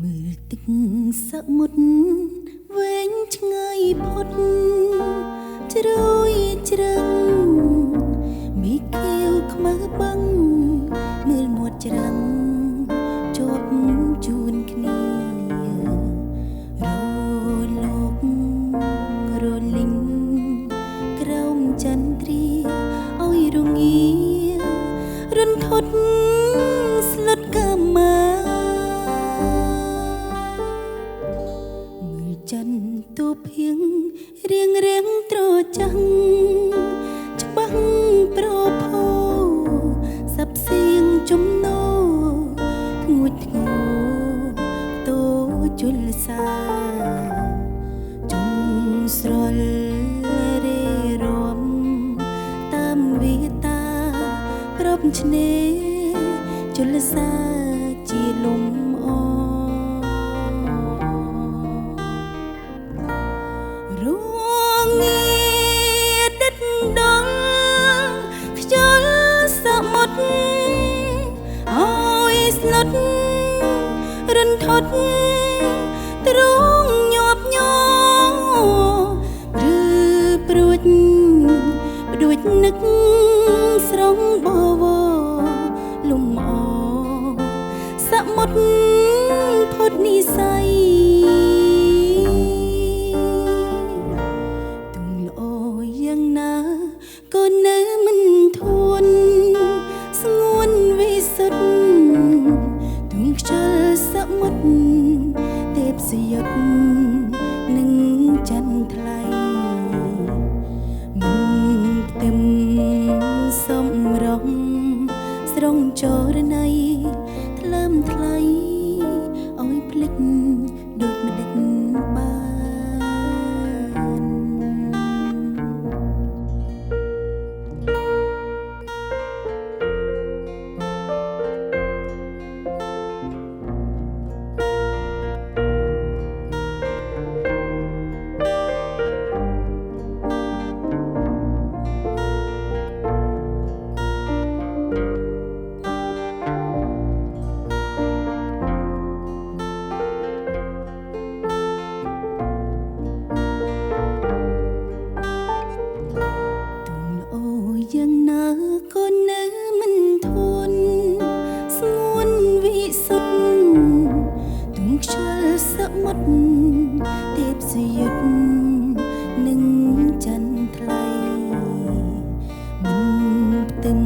មើលទឹកសមុទ្រវែងឆ្ងាយផុតជ្រោយជ្រឹងមេឃាវខ្មៅបាំងមើលមាត់ច្រាំងជាប់ជួនគ្នារលោករលីងក្រោមចន្ទ្រាឲ្យរងារន្ធត់ស្លុតកាមាមើលចន្ទទូភៀងរៀងត្រចាំងច្បាស់ប្រផោសັບសៀងចំណោធ្ងួចធ្ងោតូជលសាជុំស្រលរេរំតាមវិតាប្រពឆ្នេរជលសាជាលំអរងាដិតដល់ខ្យល់សមុទ្រអើយស្លុតរន្ធត់ទ្រង់ញាប់ញ័រឬព្រួចផ្ដួចនឹកស្រងបវរលំអសមុទ្រផុតនិស័យទុំល្អយ៉ាងណាក៏នៅមិនធន់ស្ងួនវិសុទ្ធទុំខ្យល់សមុទ្រទេពសយុទ្ធនឹងច័ន្ទថ្លៃមិនផ្ទឹមសំរងស្រងចរណៃថ្លើមថ្លៃឲ្យភ្លេចដូចម្ដេចបានយ៉ាងណាក៏នៅមិនធន់ស្ងួនវិសុទ្ធទុំខ្យល់សមុទ្រទេពសយុទ្ធនឹងច័ន្ទថ្លៃមិនផ្ទឹម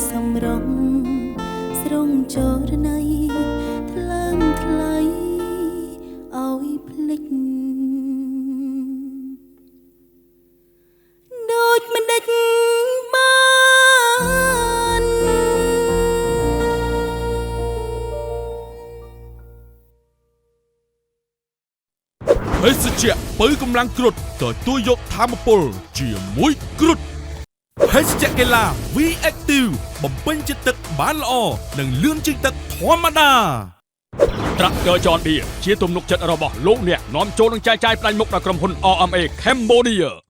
សំរងស្រងចរណៃថ្លើមថ្លៃឲ្យភ្លេចដូចម្ដេចបានភេសជ្ជៈបើកម្លាំងគ្រុឌទទួលយកធម្មពលជាមួយគ្រុឌភេសជ្ជៈកីឡា V-Active បំពេញជាតិទឹកបានល្អនិងលឿនជាងទឹកធម្មតា Tractor John Deere ជាទំនុកចិត្តរបស់លោកអ្នកនាំចូលនឹងចែកចាយផ្ដាច់មុខដល់ក្រុមហ៊ុន RMA Cambodia